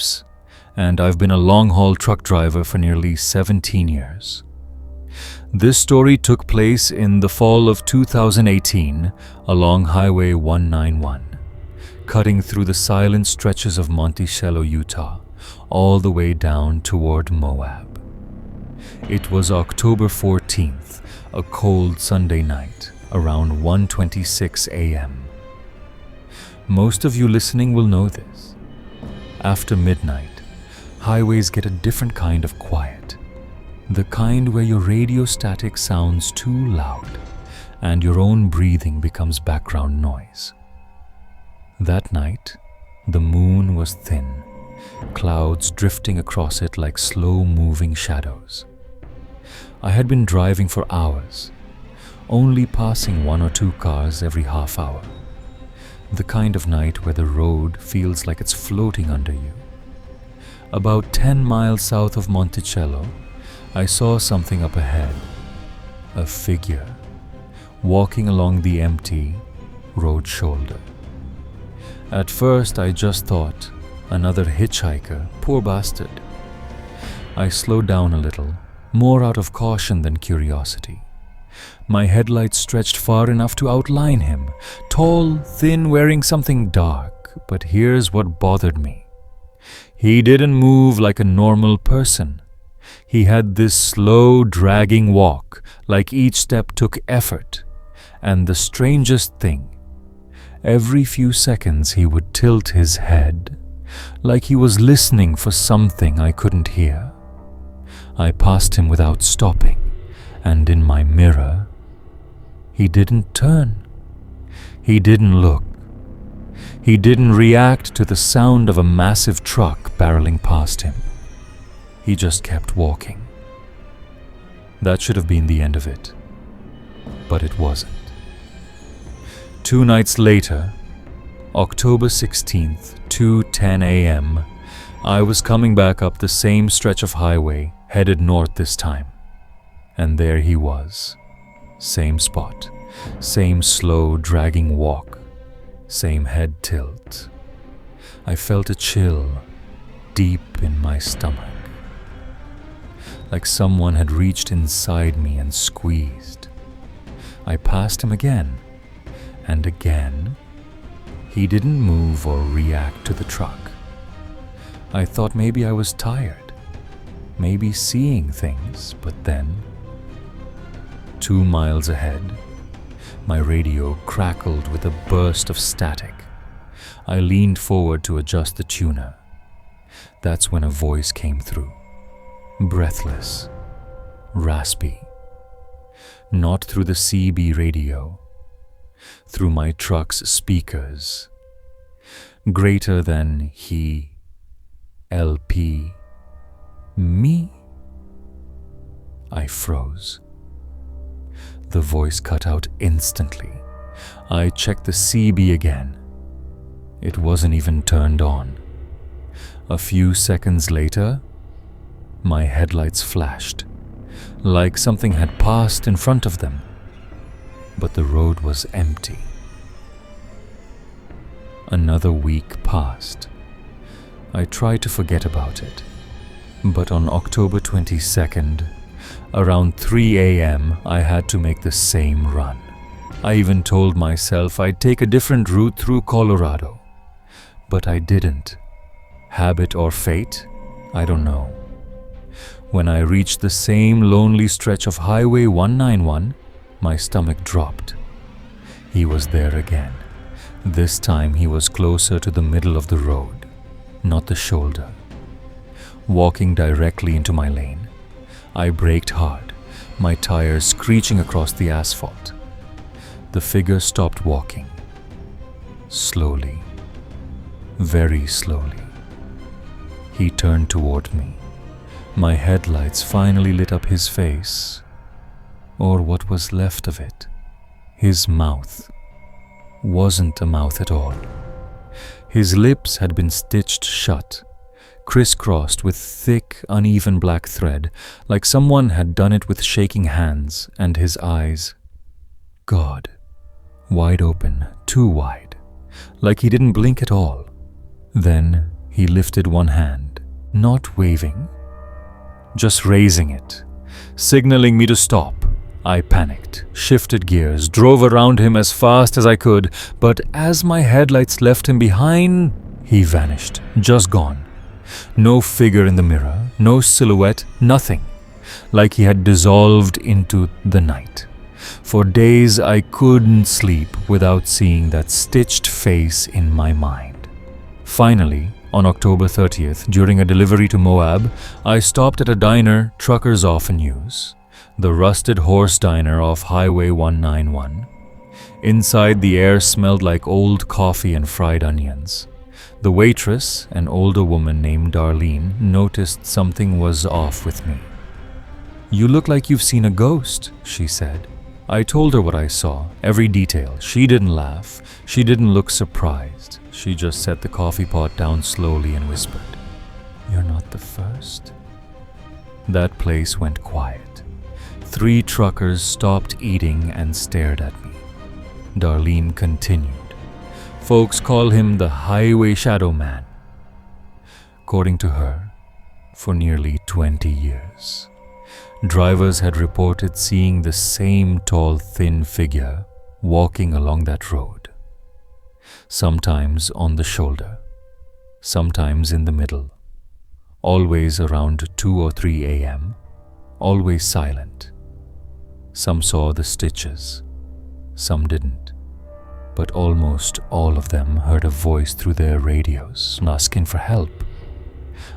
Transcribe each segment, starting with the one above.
Reeves, and I've been a long-haul truck driver for nearly 17 years. This story took place in the fall of 2018 along Highway 191, cutting through the silent stretches of Monticello, Utah, all the way down toward Moab. It was October 14th, a cold Sunday night, around 1:26 a.m. Most of you listening will know this. After midnight, highways get a different kind of quiet. The kind where your radio static sounds too loud and your own breathing becomes background noise. That night, the moon was thin, clouds drifting across it like slow-moving shadows. I had been driving for hours, only passing 1 or 2 cars every half hour. The kind of night where the road feels like it's floating under you. About 10 miles south of Monticello, I saw something up ahead. A figure, walking along the empty road shoulder. At first, I just thought, another hitchhiker, poor bastard. I slowed down a little, more out of caution than curiosity. My headlights stretched far enough to outline him, tall, thin, wearing something dark. But here's what bothered me. He didn't move like a normal person. He had this slow, dragging walk, like each step took effort. And the strangest thing, every few seconds he would tilt his head, like he was listening for something I couldn't hear. I passed him without stopping, and in my mirror, he didn't turn. He didn't look. He didn't react to the sound of a massive truck barreling past him. He just kept walking. That should have been the end of it, but it wasn't. 2 nights later, October 16th, 2:10 a.m., I was coming back up the same stretch of highway, headed north this time. And there he was. Same spot, same slow, dragging walk, same head tilt. I felt a chill deep in my stomach, like someone had reached inside me and squeezed. I passed him again, and again. He didn't move or react to the truck. I thought maybe I was tired, maybe seeing things, but then, 2 miles ahead, my radio crackled with a burst of static. I leaned forward to adjust the tuner. That's when a voice came through. Breathless, raspy. Not through the CB radio, through my truck's speakers. Greater than he, LP, me? I froze. The voice cut out instantly. I checked the CB again. It wasn't even turned on. A few seconds later, my headlights flashed, like something had passed in front of them. But the road was empty. Another week passed. I tried to forget about it, but on October 22nd, around 3 a.m., I had to make the same run. I even told myself I'd take a different route through Colorado, but I didn't. Habit or fate? I don't know. When I reached the same lonely stretch of Highway 191, my stomach dropped. He was there again. This time he was closer to the middle of the road, not the shoulder. Walking directly into my lane, I braked hard, my tires screeching across the asphalt. The figure stopped walking. Slowly, very slowly. He turned toward me. My headlights finally lit up his face, or what was left of it. His mouth wasn't a mouth at all. His lips had been stitched shut, crisscrossed with thick, uneven black thread, like someone had done it with shaking hands, and his eyes, God, wide open, too wide, like he didn't blink at all. Then He lifted one hand, not waving, just raising it, signaling me to stop. I panicked, shifted gears, drove around him as fast as I could, but as my headlights left him behind, he vanished, just gone. No figure in the mirror, no silhouette, nothing. Like he had dissolved into the night. For days I couldn't sleep without seeing that stitched face in my mind. Finally, on October 30th, during a delivery to Moab, I stopped at a diner truckers often use, the Rusted Horse Diner off Highway 191. Inside, the air smelled like old coffee and fried onions. The waitress, an older woman named Darlene, noticed something was off with me. "You look like you've seen a ghost," she said. I told her what I saw, every detail. She didn't laugh. She didn't look surprised. She just set the coffee pot down slowly and whispered, "You're not the first." That place went quiet. 3 truckers stopped eating and stared at me. Darlene continued. "Folks call him the Highway Shadow Man." According to her, for nearly 20 years, drivers had reported seeing the same tall, thin figure walking along that road. Sometimes on the shoulder, sometimes in the middle, always around 2 or 3 a.m., always silent. Some saw the stitches, some didn't, but almost all of them heard a voice through their radios asking for help.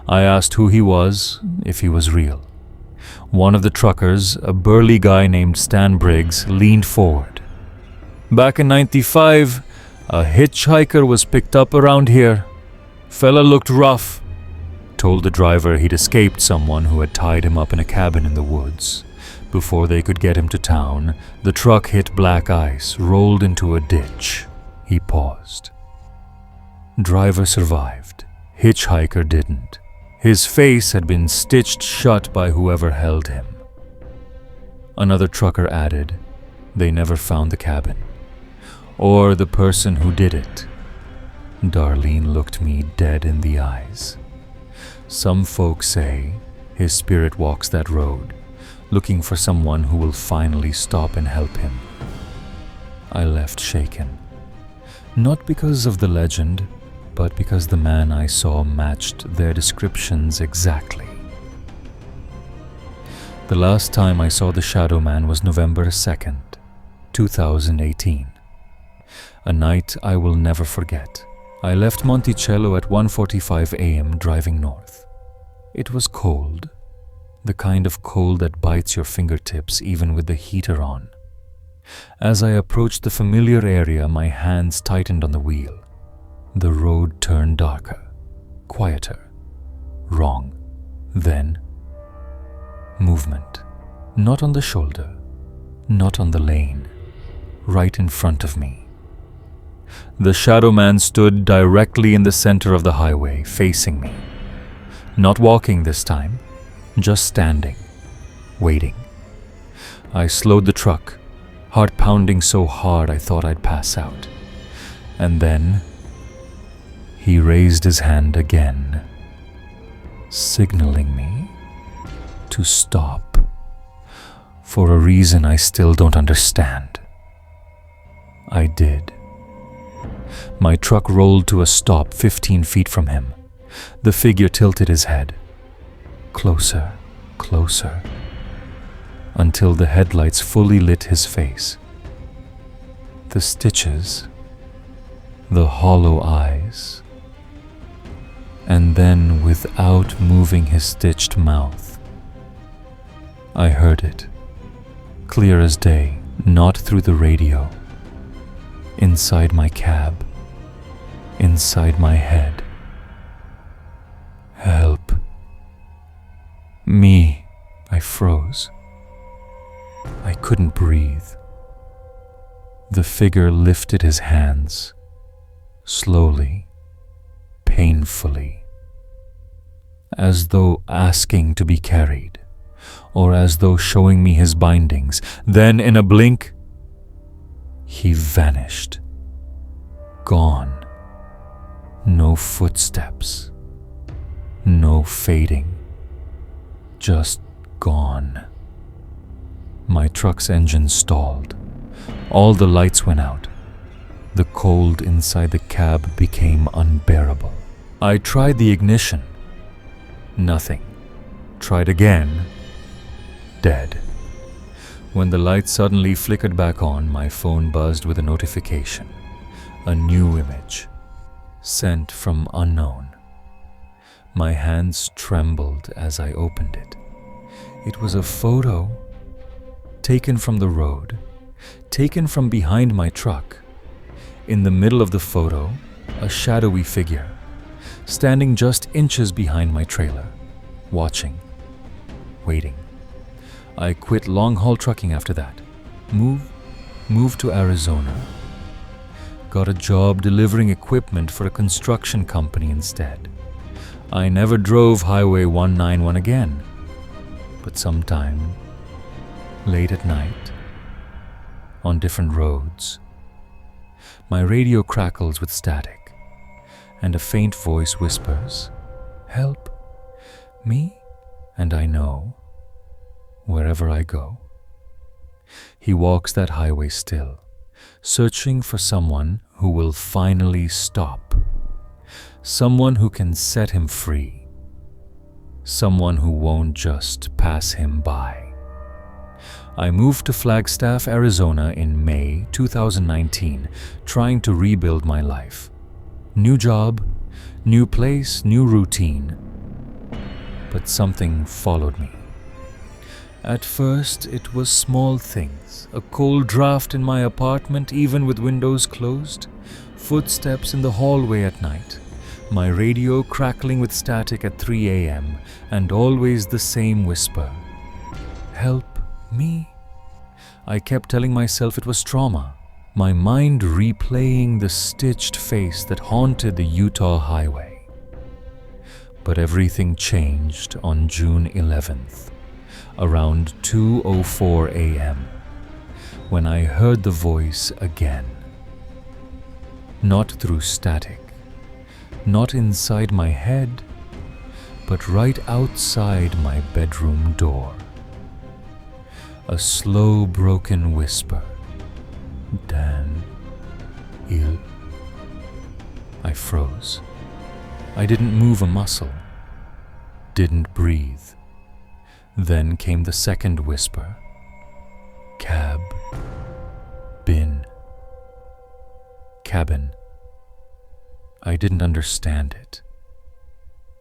I asked who he was, if he was real. One of the truckers, a burly guy named Stan Briggs, leaned forward. "Back in '95, a hitchhiker was picked up around here. Fella looked rough. Told the driver he'd escaped someone who had tied him up in a cabin in the woods. Before they could get him to town, the truck hit black ice, rolled into a ditch." He paused. "Driver survived. Hitchhiker didn't. His face had been stitched shut by whoever held him." Another trucker added, "They never found the cabin. Or the person who did it." Darlene looked me dead in the eyes. "Some folks say his spirit walks that road, looking for someone who will finally stop and help him." I left shaken. Not because of the legend, but because the man I saw matched their descriptions exactly. The last time I saw the Shadow Man was November 2nd, 2018. A night I will never forget. I left Monticello at 1:45 a.m. driving north. It was cold, the kind of cold that bites your fingertips even with the heater on. As I approached the familiar area, my hands tightened on the wheel. The road turned darker, quieter, wrong. Then, movement. Not on the shoulder, not on the lane, right in front of me. The Shadow Man stood directly in the center of the highway, facing me. Not walking this time, just standing, waiting. I slowed the truck, heart pounding so hard I thought I'd pass out. And then, he raised his hand again, signaling me to stop, for a reason I still don't understand. I did. My truck rolled to a stop 15 feet from him. The figure tilted his head. Closer, closer, until the headlights fully lit his face. The stitches, the hollow eyes, and then without moving his stitched mouth, I heard it, clear as day, not through the radio, inside my cab, inside my head. "Help me," I froze. I couldn't breathe. The figure lifted his hands, slowly, painfully, as though asking to be carried, or as though showing me his bindings. Then, in a blink, he vanished. Gone. No footsteps, No fading. Just gone. My truck's engine stalled. All the lights went out. The cold inside the cab became unbearable. I tried the ignition. Nothing. Tried again. Dead. When the light suddenly flickered back on, my phone buzzed with a notification. A new image. Sent from unknown. My hands trembled as I opened it. It was a photo taken from the road, taken from behind my truck. In the middle of the photo, a shadowy figure, standing just inches behind my trailer, watching, waiting. I quit long-haul trucking after that. Moved to Arizona. Got a job delivering equipment for a construction company instead. I never drove Highway 191 again. But sometime, late at night, on different roads, my radio crackles with static, and a faint voice whispers, "Help me?" And I know, wherever I go. He walks that highway still, searching for someone who will finally stop. Someone who can set him free. Someone who won't just pass him by. I moved to Flagstaff, Arizona in May 2019, trying to rebuild my life. New job, new place, new routine. But something followed me. At first, it was small things. A cold draft in my apartment, even with windows closed. Footsteps in the hallway at night. My radio crackling with static at 3 a.m. and always the same whisper. "Help me?" I kept telling myself it was trauma. My mind replaying the stitched face that haunted the Utah highway. But everything changed on June 11th, around 2:04 a.m., when I heard the voice again. Not through static, not inside my head, but right outside my bedroom door. A slow, broken whisper. "Dan, il." I froze. I didn't move a muscle. Didn't breathe. Then came the second whisper. "Cab. Bin. Cabin." I didn't understand it.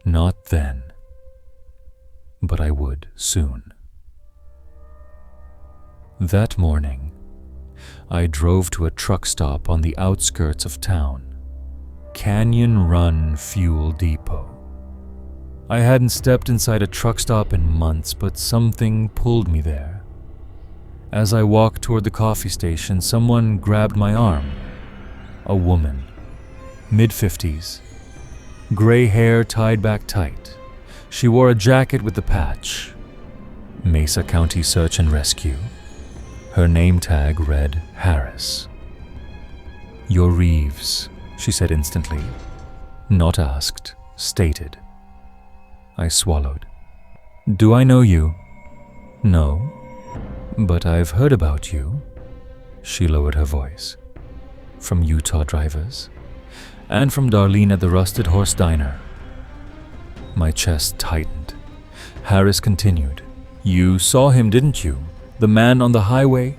Not then. But I would soon. That morning, I drove to a truck stop on the outskirts of town. Canyon Run Fuel Depot. I hadn't stepped inside a truck stop in months, but something pulled me there. As I walked toward the coffee station, someone grabbed my arm. A woman, mid-50s, gray hair tied back tight. She wore a jacket with the patch. Mesa County Search and Rescue. Her name tag read Harris. "You're Reeves," she said instantly. Not asked, stated. I swallowed. "Do I know you?" "No, but I've heard about you." She lowered her voice. "From Utah drivers, and from Darlene at the Rusted Horse Diner." My chest tightened. Harris continued. "You saw him, didn't you? The man on the highway?"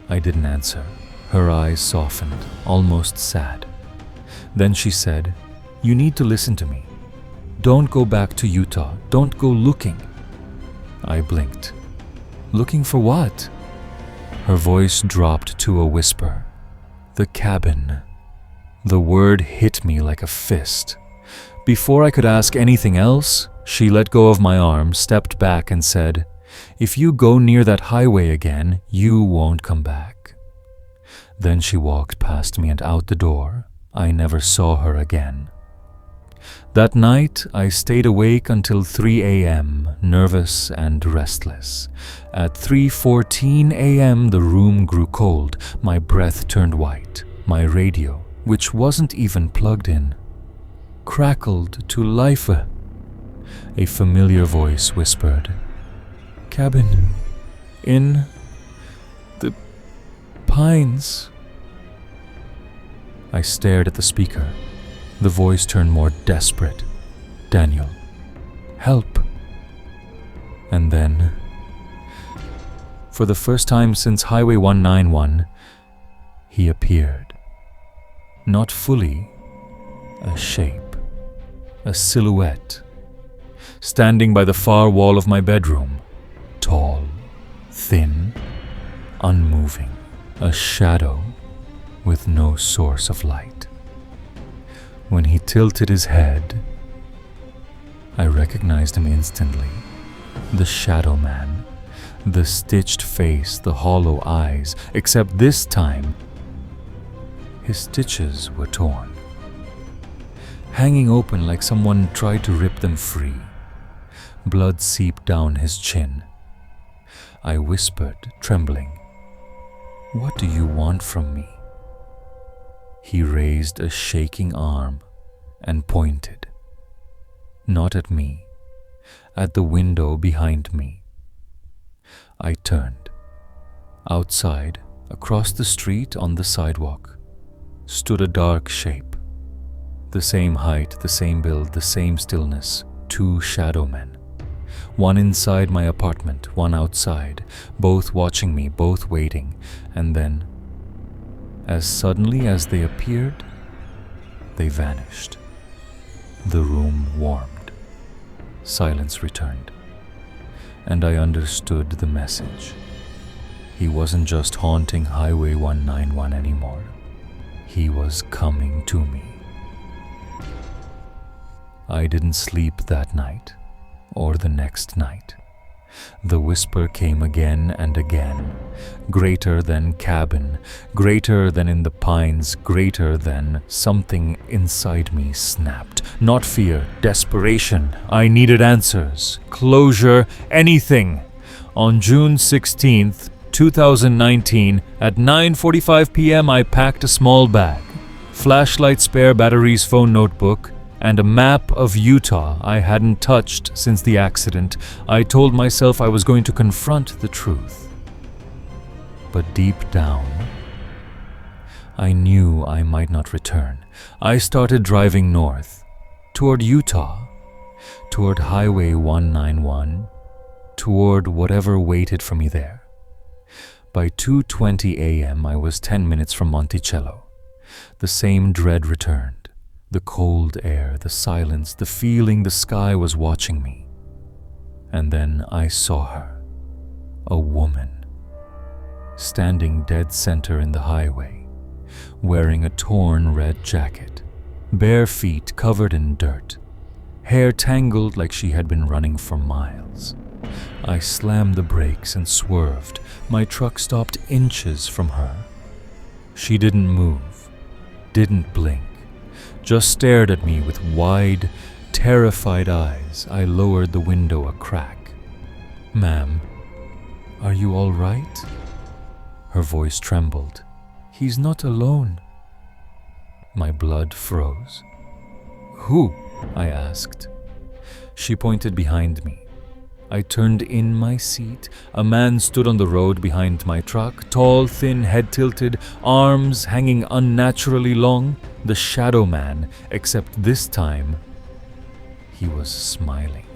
I didn't answer. Her eyes softened, almost sad. Then she said, "You need to listen to me. Don't go back to Utah. Don't go looking." I blinked. "Looking for what?" Her voice dropped to a whisper. "The cabin." The word hit me like a fist. Before I could ask anything else, she let go of my arm, stepped back and said, "If you go near that highway again, you won't come back." Then she walked past me and out the door. I never saw her again. That night, I stayed awake until 3 a.m., nervous and restless. At 3:14 a.m., the room grew cold. My breath turned white. My radio, which wasn't even plugged in, crackled to life. a familiar voice whispered, "Cabin in the pines." I stared at the speaker. The voice turned more desperate. "Daniel, help." And then, for the first time since Highway 191, he appeared. Not fully, a shape, a silhouette, standing by the far wall of my bedroom, tall, thin, unmoving, a shadow with no source of light. When he tilted his head, I recognized him instantly. The Shadow Man, the stitched face, the hollow eyes, except this time, his stitches were torn, hanging open like someone tried to rip them free. Blood seeped down his chin. I whispered, trembling, "What do you want from me?" He raised a shaking arm and pointed, not at me, at the window behind me. I turned. Outside, across the street on the sidewalk, stood a dark shape. The same height, the same build, the same stillness. Two shadow men. One inside my apartment, one outside, both watching me, both waiting. And then, as suddenly as they appeared, they vanished. The room warmed. Silence returned. And I understood the message. He wasn't just haunting Highway 191 anymore. He was coming to me. I didn't sleep that night, or the next night. The whisper came again and again, greater than cabin, greater than in the pines, greater than. Something inside me snapped. Not fear, desperation. I needed answers, closure, anything. On June 16th, 2019, at 9:45 p.m. I packed a small bag, flashlight, spare batteries, phone, notebook, and a map of Utah I hadn't touched since the accident. I told myself I was going to confront the truth. But deep down, I knew I might not return. I started driving north, toward Utah, toward Highway 191, toward whatever waited for me there. By 2:20 a.m., I was 10 minutes from Monticello. The same dread returned. The cold air, the silence, the feeling the sky was watching me. And then I saw her, a woman, standing dead center in the highway, wearing a torn red jacket, bare feet covered in dirt, hair tangled like she had been running for miles. I slammed the brakes and swerved. My truck stopped inches from her. She didn't move, didn't blink, just stared at me with wide, terrified eyes. I lowered the window a crack. "Ma'am, are you all right?" Her voice trembled. "He's not alone." My blood froze. "Who?" I asked. She pointed behind me. I turned in my seat. A man stood on the road behind my truck, tall, thin, head tilted, arms hanging unnaturally long. The Shadow Man, except this time, he was smiling.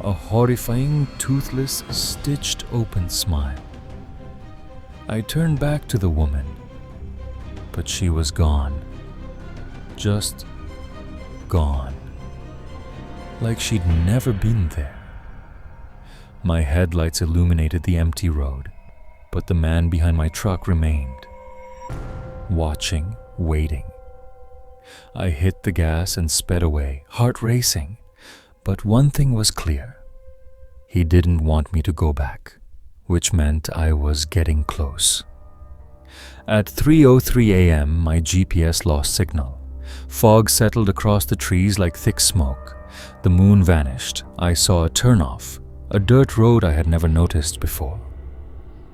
A horrifying, toothless, stitched open smile. I turned back to the woman, but she was gone. Just gone. Like she'd never been there. My headlights illuminated the empty road, but the man behind my truck remained, watching, waiting. I hit the gas and sped away, heart racing, but one thing was clear. He didn't want me to go back, which meant I was getting close. At 3:03 a.m., my GPS lost signal. Fog settled across the trees like thick smoke. The moon vanished. I saw a turnoff, a dirt road I had never noticed before.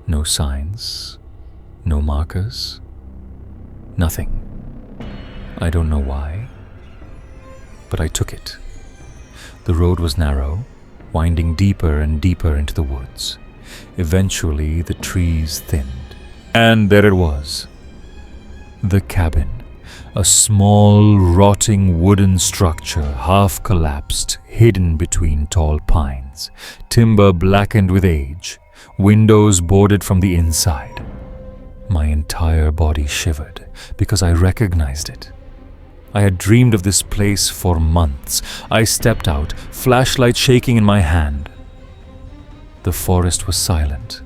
No signs, no markers, nothing. I don't know why, but I took it. The road was narrow, winding deeper and deeper into the woods. Eventually, the trees thinned. And there it was. The cabin. A small, rotting wooden structure, half collapsed, hidden between tall pines. Timber blackened with age. Windows boarded from the inside. My entire body shivered because I recognized it. I had dreamed of this place for months. I stepped out, flashlight shaking in my hand. The forest was silent.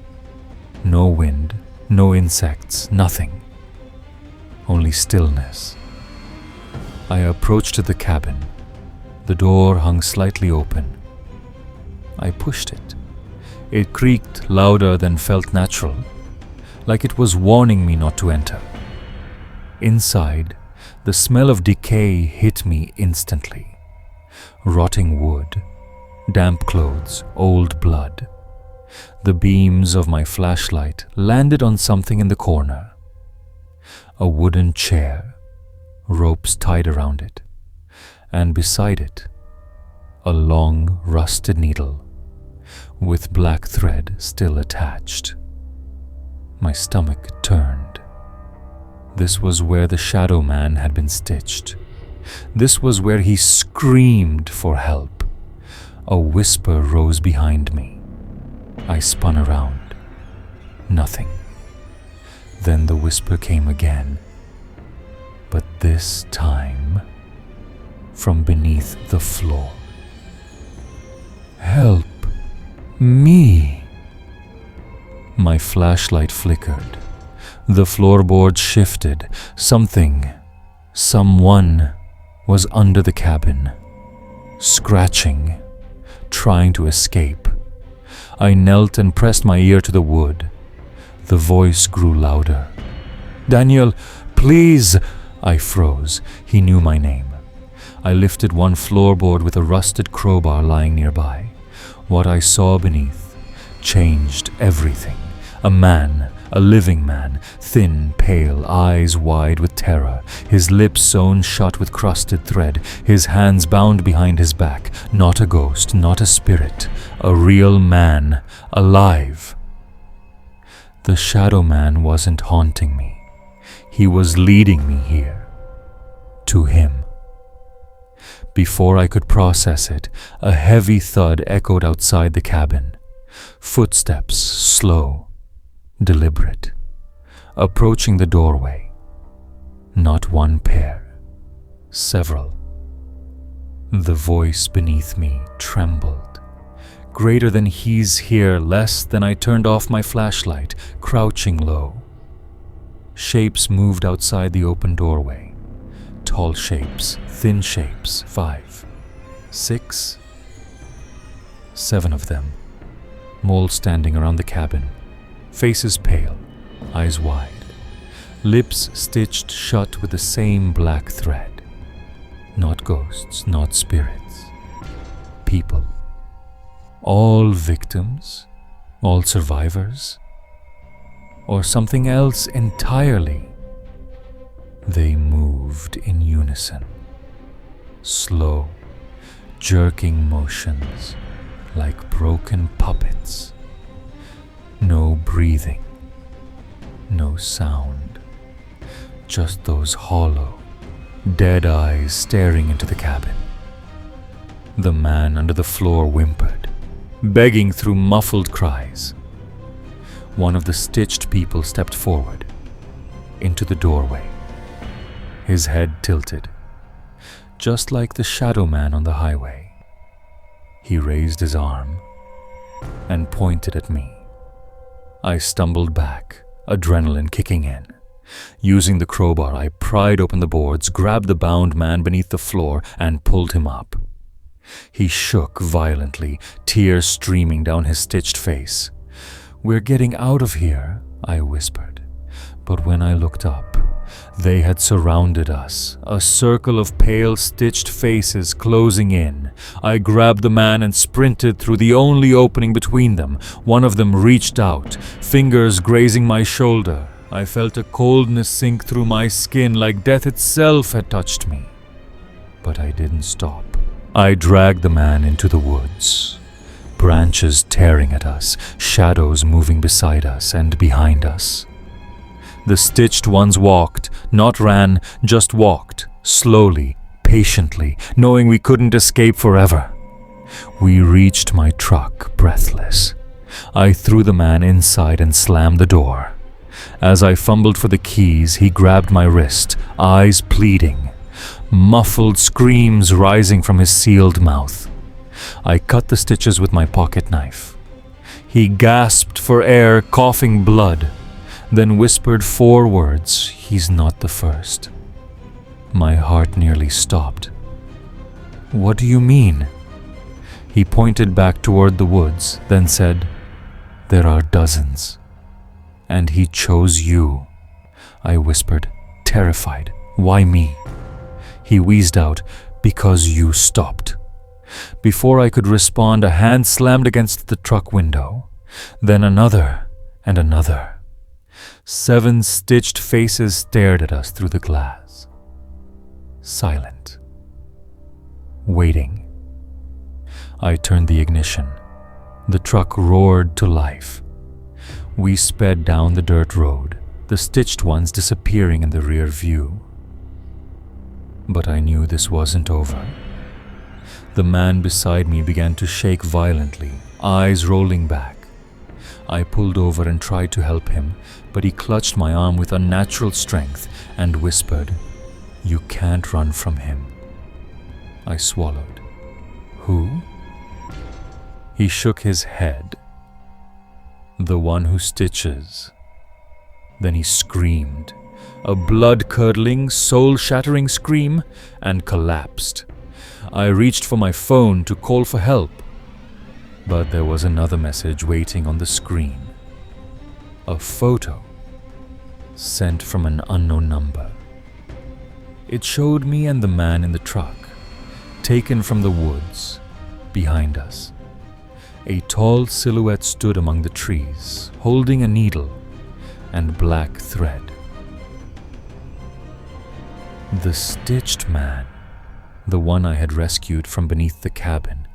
No wind, no insects, nothing. Only stillness. I approached the cabin. The door hung slightly open. I pushed it. It creaked louder than felt natural, like it was warning me not to enter. Inside, the smell of decay hit me instantly. Rotting wood, damp clothes, old blood. The beams of my flashlight landed on something in the corner. A wooden chair, ropes tied around it, and beside it, a long, rusted needle with black thread still attached. My stomach turned. This was where the shadow man had been stitched. This was where he screamed for help. A whisper rose behind me. I spun around. Nothing. Then the whisper came again. But this time, from beneath the floor. Help me! My flashlight flickered. The floorboard shifted. Someone was under the cabin, scratching, trying to escape. I knelt and pressed my ear to the wood. The voice grew louder. "Daniel, please!" I froze. He knew my name. I lifted one floorboard with a rusted crowbar lying nearby. What I saw beneath changed everything. A man, a living man, thin, pale, eyes wide with terror, his lips sewn shut with crusted thread, his hands bound behind his back. Not a ghost, not a spirit, a real man, alive. The shadow man wasn't haunting me. He was leading me here, to him. Before I could process it, a heavy thud echoed outside the cabin. Footsteps, slow, deliberate, approaching the doorway. Not one pair, several. The voice beneath me trembled. Greater than "he's here," less than I turned off my flashlight, crouching low. Shapes moved outside the open doorway. Tall shapes, thin shapes, 5, 6, 7 of them. Moles standing around the cabin. Faces pale, eyes wide. Lips stitched shut with the same black thread. Not ghosts, not spirits. People. All victims? All survivors? Or something else entirely? They moved in unison. Slow, jerking motions like broken puppets. No breathing, no sound. Just those hollow, dead eyes staring into the cabin. The man under the floor whimpered, begging through muffled cries. One of the stitched people stepped forward, into the doorway. His head tilted, just like the shadow man on the highway. He raised his arm and pointed at me. I stumbled back, adrenaline kicking in. Using the crowbar, I pried open the boards, grabbed the bound man beneath the floor, and pulled him up. He shook violently, tears streaming down his stitched face. "We're getting out of here," I whispered. But when I looked up, they had surrounded us, a circle of pale stitched faces closing in. I grabbed the man and sprinted through the only opening between them. One of them reached out, fingers grazing my shoulder. I felt a coldness sink through my skin like death itself had touched me. But I didn't stop. I dragged the man into the woods, branches tearing at us, shadows moving beside us and behind us. The stitched ones walked, not ran, just walked, slowly, patiently, knowing we couldn't escape forever. We reached my truck, breathless. I threw the man inside and slammed the door. As I fumbled for the keys, he grabbed my wrist, eyes pleading, muffled screams rising from his sealed mouth. I cut the stitches with my pocket knife. He gasped for air, coughing blood, then whispered 4 words, "He's not the first." My heart nearly stopped. "What do you mean?" He pointed back toward the woods, then said, "There are dozens. And he chose you." I whispered, terrified. "Why me?" He wheezed out, "Because you stopped." Before I could respond, a hand slammed against the truck window. Then another and another. 7 stitched faces stared at us through the glass. Silent. Waiting. I turned the ignition. The truck roared to life. We sped down the dirt road, the stitched ones disappearing in the rear view. But I knew this wasn't over. The man beside me began to shake violently, eyes rolling back. I pulled over and tried to help him, but he clutched my arm with unnatural strength and whispered, "You can't run from him." I swallowed. "Who?" He shook his head. "The one who stitches." Then he screamed, a blood-curdling, soul-shattering scream, and collapsed. I reached for my phone to call for help, but there was another message waiting on the screen. A photo sent from an unknown number. It showed me and the man in the truck, taken from the woods behind us. A tall silhouette stood among the trees, holding a needle and black thread. The stitched man, the one I had rescued from beneath the cabin,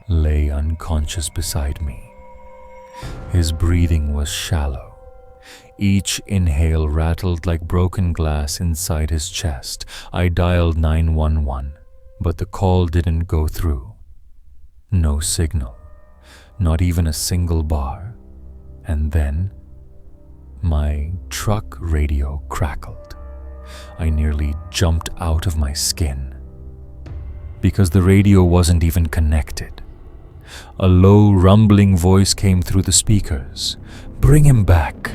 lay unconscious beside me. His breathing was shallow. Each inhale rattled like broken glass inside his chest. I dialed 911, but the call didn't go through. No signal, not even a single bar. And then, my truck radio crackled. I nearly jumped out of my skin. Because the radio wasn't even connected. A low, rumbling voice came through the speakers. "Bring him back."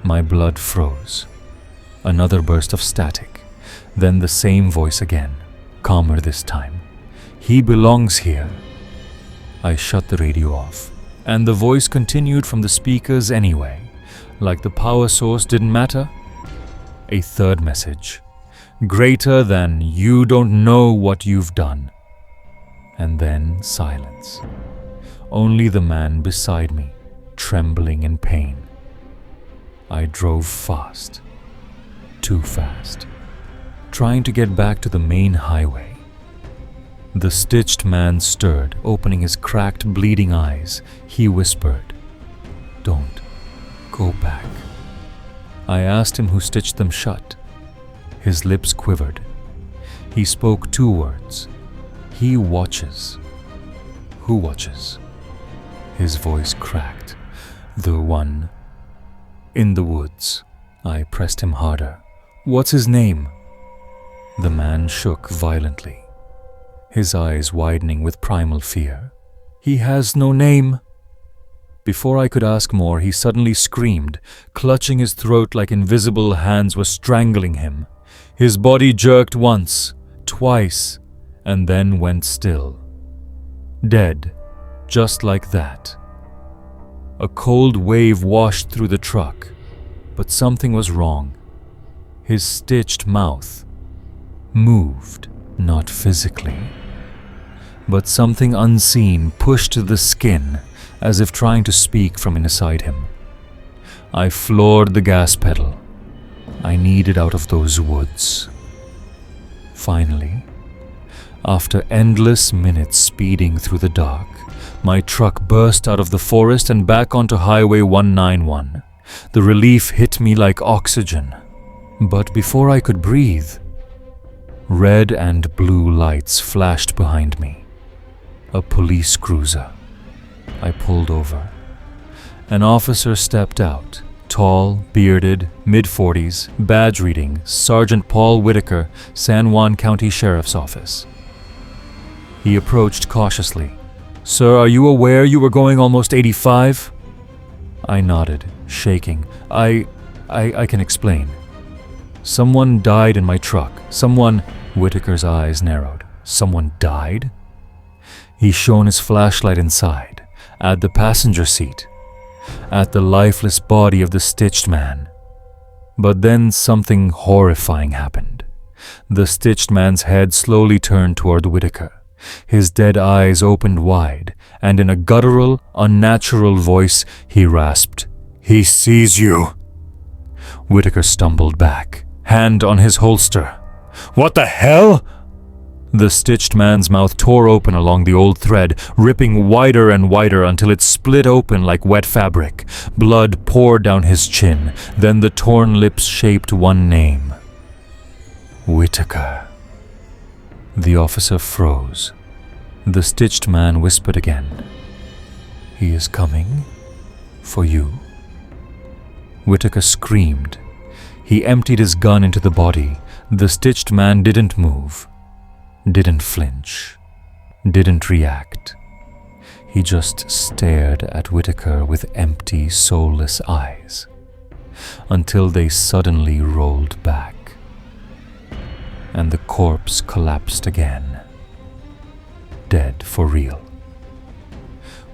My blood froze. Another burst of static. Then the same voice again, calmer this time. "He belongs here." I shut the radio off, and the voice continued from the speakers anyway, like the power source didn't matter. A third message. "Greater than you don't know what you've done." And then silence. Only the man beside me, trembling in pain. I drove fast. Too fast. Trying to get back to the main highway. The stitched man stirred, opening his cracked, bleeding eyes. He whispered, "Don't go back." I asked him who stitched them shut. His lips quivered. He spoke 2 words. "He watches." "Who watches?" His voice cracked. "The one in the woods." I pressed him harder. "What's his name?" The man shook violently, his eyes widening with primal fear. "He has no name." Before I could ask more, he suddenly screamed, clutching his throat like invisible hands were strangling him. His body jerked once, twice, and then went still. Dead, just like that. A cold wave washed through the truck, but something was wrong. His stitched mouth moved, not physically, but something unseen pushed the skin as if trying to speak from inside him. I floored the gas pedal. I needed out of those woods. Finally, After endless minutes speeding through the dark, my truck burst out of the forest and back onto Highway 191. The relief hit me like oxygen. But before I could breathe, red and blue lights flashed behind me. A police cruiser. I pulled over. An officer stepped out. Tall, bearded, mid-40s, badge reading, Sergeant Paul Whitaker, San Juan County Sheriff's Office. He approached cautiously. "Sir, are you aware you were going almost 85? I nodded, shaking. I can explain. Someone died in my truck. Someone... Whitaker's eyes narrowed. Someone died? He shone his flashlight inside, at the passenger seat, at the lifeless body of the stitched man. But then something horrifying happened. The stitched man's head slowly turned toward Whitaker. His dead eyes opened wide, and in a guttural, unnatural voice, he rasped, "He sees you." Whitaker stumbled back, hand on his holster. "What the hell?" The stitched man's mouth tore open along the old thread, ripping wider and wider until it split open like wet fabric. Blood poured down his chin, then the torn lips shaped one name. Whitaker. The officer froze. The stitched man whispered again, "He is coming for you." Whitaker screamed. He emptied his gun into the body. The stitched man didn't move, didn't flinch, didn't react. He just stared at Whitaker with empty, soulless eyes, until they suddenly rolled back, and the corpse collapsed again, dead for real.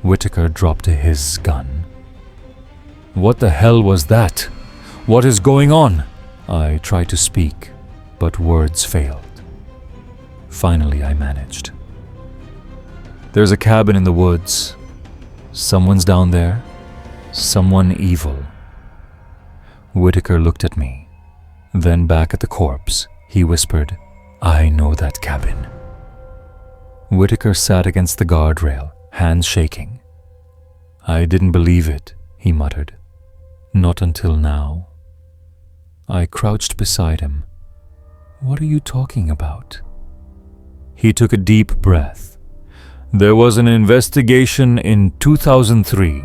Whitaker dropped his gun. "What the hell was that? What is going on?" I tried to speak, but words failed. Finally, I managed. "There's a cabin in the woods. Someone's down there. Someone evil." Whitaker looked at me, then back at the corpse. He whispered, "I know that cabin." Whitaker sat against the guardrail, hands shaking. "I didn't believe it," he muttered. "Not until now." I crouched beside him. "What are you talking about?" He took a deep breath. "There was an investigation in 2003.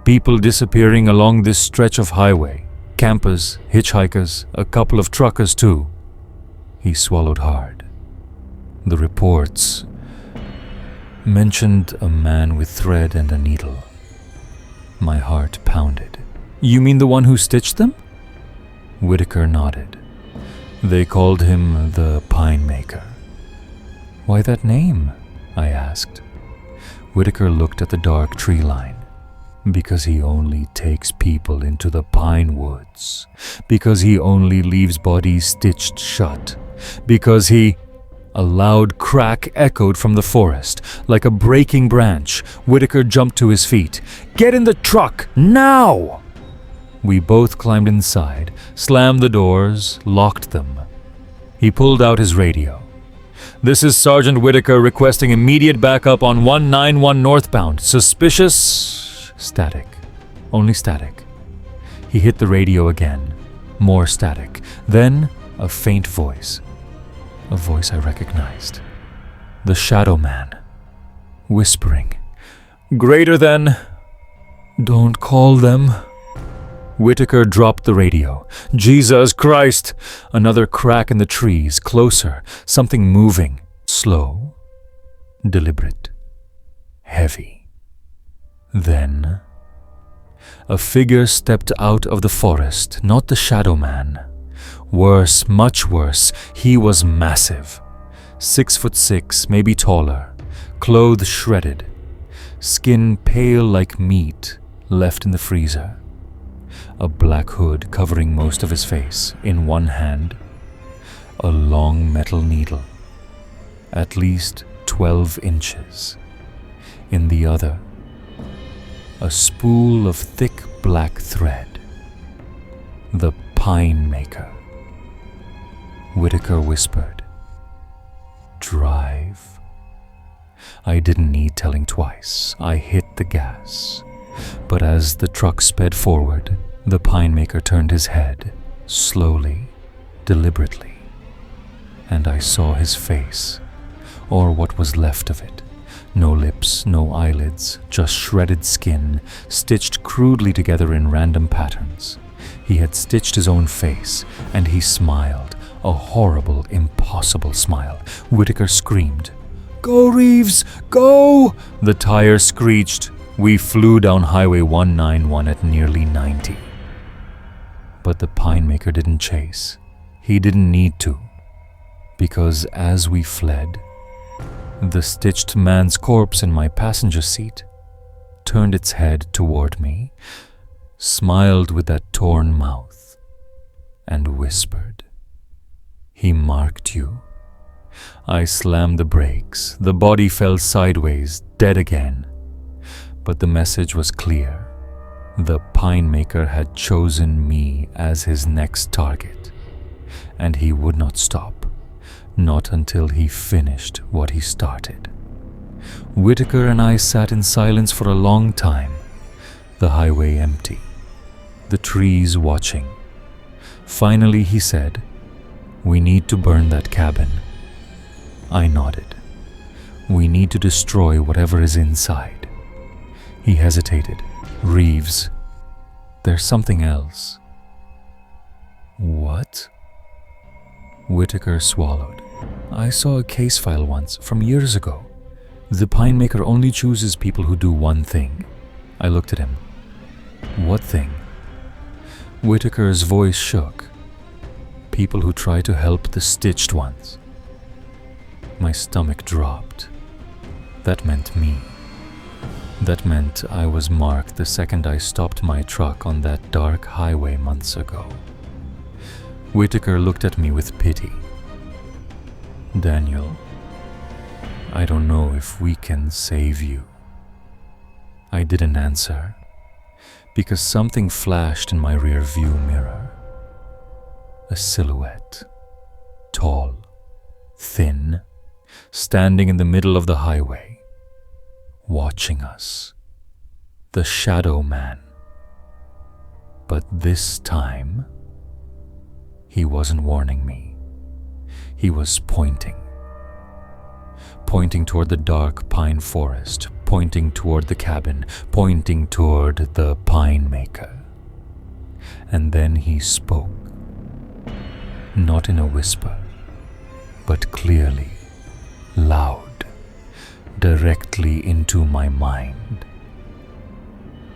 People disappearing along this stretch of highway. Campers, hitchhikers, a couple of truckers too." He swallowed hard. "The reports mentioned a man with thread and a needle." My heart pounded. "You mean the one who stitched them?" Whitaker nodded. "They called him the Pine Maker." "Why that name?" I asked. Whitaker looked at the dark tree line. "Because he only takes people into the pine woods. Because he only leaves bodies stitched shut. Because he..." A loud crack echoed from the forest. Like a breaking branch, Whitaker jumped to his feet. "Get in the truck, now!" We both climbed inside, slammed the doors, locked them. He pulled out his radio. "This is Sergeant Whitaker requesting immediate backup on 191 northbound. Suspicious..." Static. Only static. He hit the radio again. More static. Then a faint voice. A voice I recognized. The Shadow Man. Whispering. "Greater than... Don't call them." Whitaker dropped the radio. "Jesus Christ!" Another crack in the trees, closer. Something moving. Slow. Deliberate. Heavy. Then... a figure stepped out of the forest, not the Shadow Man. Worse, much worse, he was massive. 6'6", maybe taller. Clothes shredded. Skin pale like meat, left in the freezer. A black hood covering most of his face. In one hand, a long metal needle, at least 12 inches. In the other, a spool of thick black thread. The Pine Maker. Whitaker whispered, drive. I didn't need telling twice. I hit the gas. But as the truck sped forward, the pine maker turned his head, slowly, deliberately, and I saw his face, or what was left of it. No lips, no eyelids, just shredded skin, stitched crudely together in random patterns. He had stitched his own face, and he smiled, a horrible, impossible smile. Whitaker screamed, "Go, Reeves, go!" The tire screeched. We flew down Highway 191 at nearly 90. But the pine maker didn't chase. He didn't need to, because as we fled, the stitched man's corpse in my passenger seat turned its head toward me, smiled with that torn mouth, and whispered, "He marked you." I slammed the brakes. The body fell sideways, dead again. But the message was clear. The pine maker had chosen me as his next target, and he would not stop, not until he finished what he started. Whitaker and I sat in silence for a long time, the highway empty, the trees watching. Finally he said, "We need to burn that cabin." I nodded. "We need to destroy whatever is inside." He hesitated. "Reeves, there's something else." "What?" Whitaker swallowed. "I saw a case file once, from years ago. The pine maker only chooses people who do one thing." I looked at him. "What thing?" Whitaker's voice shook. "People who try to help the stitched ones." My stomach dropped. That meant me. That meant I was marked the second I stopped my truck on that dark highway months ago. Whitaker looked at me with pity. "Daniel, I don't know if we can save you." I didn't answer, because something flashed in my rear view mirror. A silhouette, tall, thin, standing in the middle of the highway, watching us. The Shadow Man. But this time, he wasn't warning me. He was pointing. Pointing toward the dark pine forest, pointing toward the cabin, pointing toward the pine maker. And then he spoke. Not in a whisper, but clearly, loud, directly into my mind.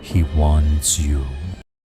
"He wants you."